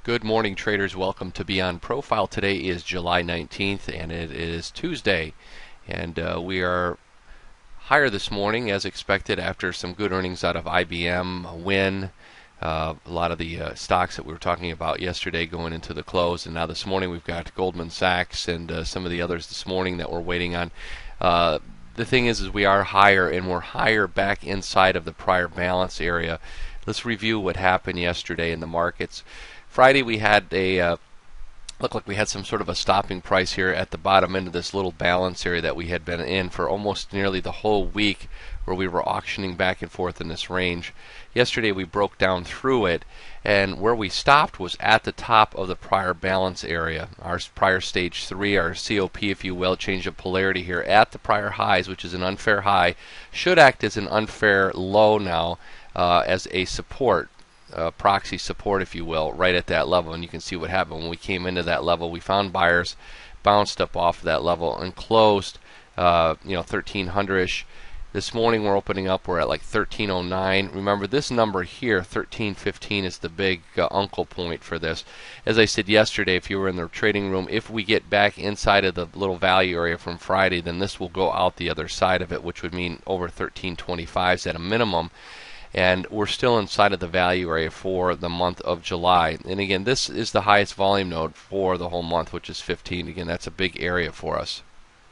Good morning, traders. Welcome to Beyond Profile. Today is July 19th and it is Tuesday, and we are higher this morning as expected after some good earnings out of IBM, Win, a lot of the stocks that we were talking about yesterday going into the close, and now this morning we've got Goldman Sachs and some of the others this morning that we're waiting on. The thing is we are higher, and we're higher back inside of the prior balance area. Let's review what happened yesterday in the markets. Friday we had looked like we had some sort of a stopping price here at the bottom end of this little balance area that we had been in for almost nearly the whole week, where we were auctioning back and forth in this range. Yesterday we broke down through it, and where we stopped was at the top of the prior balance area, our prior stage 3, our COP if you will, change of polarity here at the prior highs, which is an unfair high, should act as an unfair low now as a support. Proxy support if you will, right at that level. And you can see what happened when we came into that level. We found buyers, bounced up off of that level and closed 1300ish. This morning we're opening up, we're at like 1309. Remember, this number here, 1315, is the big uncle point for this. As I said yesterday, if you were in the trading room, if we get back inside of the little value area from Friday, then this will go out the other side of it, which would mean over 1325s at a minimum. And we're still inside of the value area for the month of July. And again, this is the highest volume node for the whole month, which is 15. Again, that's a big area for us.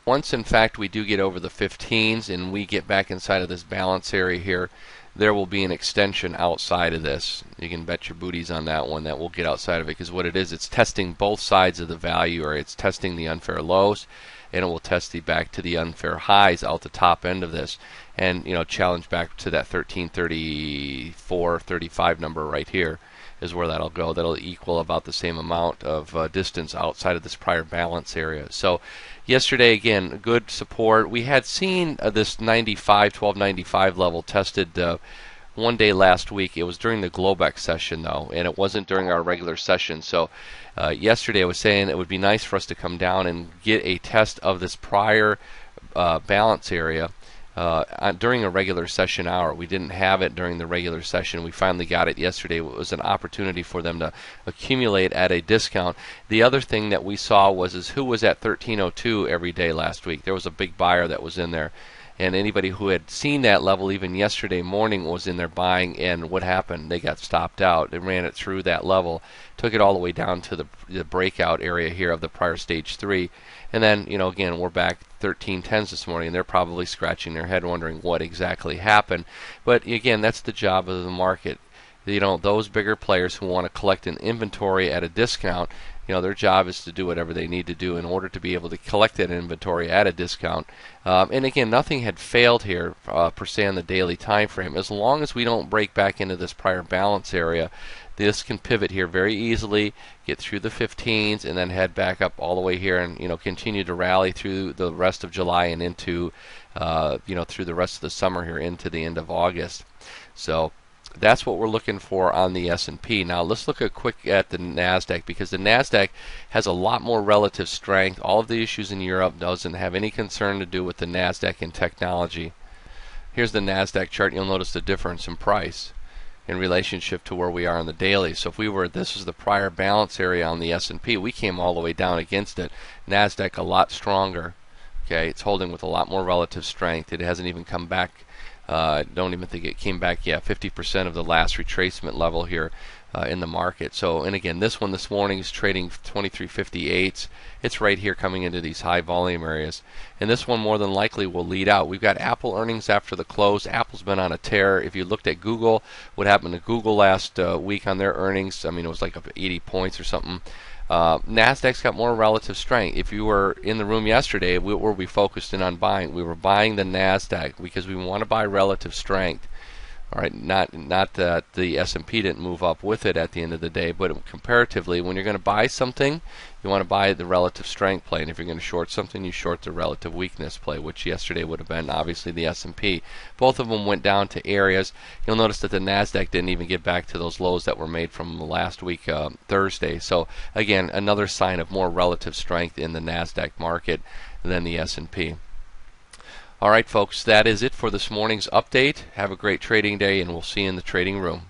Once, in fact, we do get over the 15s and we get back inside of this balance area here, there will be an extension outside of this. You can bet your booties on that one that we'll get outside of it, because what it is, it's testing both sides of the value area. It's testing the unfair lows, and it will test the back to the unfair highs out the top end of this, and challenge back to that 1334, 35 number right here is where that'll go. That'll equal about the same amount of distance outside of this prior balance area. So yesterday, again, good support. We had seen this 1295 level tested one day last week. It was during the Globex session though, and it wasn't during our regular session. So yesterday I was saying it would be nice for us to come down and get a test of this prior balance area during a regular session hour. We didn't have it during the regular session. We finally got it yesterday. It was an opportunity for them to accumulate at a discount. The other thing that we saw was who was at 1302 every day last week. There was a big buyer that was in there. And anybody who had seen that level even yesterday morning was in there buying, and what happened? They got stopped out. They ran it through that level, took it all the way down to the breakout area here of the prior stage 3. And then, again, we're back 1310s this morning, and they're probably scratching their head wondering what exactly happened. But again, that's the job of the market. Those bigger players who want to collect an inventory at a discount, their job is to do whatever they need to do in order to be able to collect that inventory at a discount. And again, nothing had failed here per se on the daily time frame. As long as we don't break back into this prior balance area, this can pivot here very easily, get through the 15s, and then head back up all the way here, and continue to rally through the rest of July and into through the rest of the summer here into the end of August. So that's what we're looking for on the S&P. Now let's look quick at the NASDAQ, because the NASDAQ has a lot more relative strength. All of the issues in Europe doesn't have any concern to do with the NASDAQ and technology. Here's the NASDAQ chart. You'll notice the difference in price in relationship to where we are on the daily. So if this is the prior balance area on the S&P, we came all the way down against it. NASDAQ a lot stronger. Okay, it's holding with a lot more relative strength. It hasn't even come back. Don't even think it came back. 50% of the last retracement level here in the market. So, and again, this one this morning is trading 2358s. It's right here coming into these high volume areas. And this one more than likely will lead out. We've got Apple earnings after the close. Apple's been on a tear. If you looked at Google, what happened to Google last week on their earnings, it was like up 80 points or something. NASDAQ's got more relative strength. If you were in the room yesterday, we were focused in on buying. We were buying the NASDAQ because we want to buy relative strength. All right, not that the S&P didn't move up with it at the end of the day, but comparatively, when you're going to buy something, you want to buy the relative strength play, and if you're going to short something, you short the relative weakness play, which yesterday would have been obviously the S&P. Both of them went down to areas. You'll notice that the NASDAQ didn't even get back to those lows that were made from last week, Thursday. So again, another sign of more relative strength in the NASDAQ market than the S&P. All right, folks, that is it for this morning's update. Have a great trading day, and we'll see you in the trading room.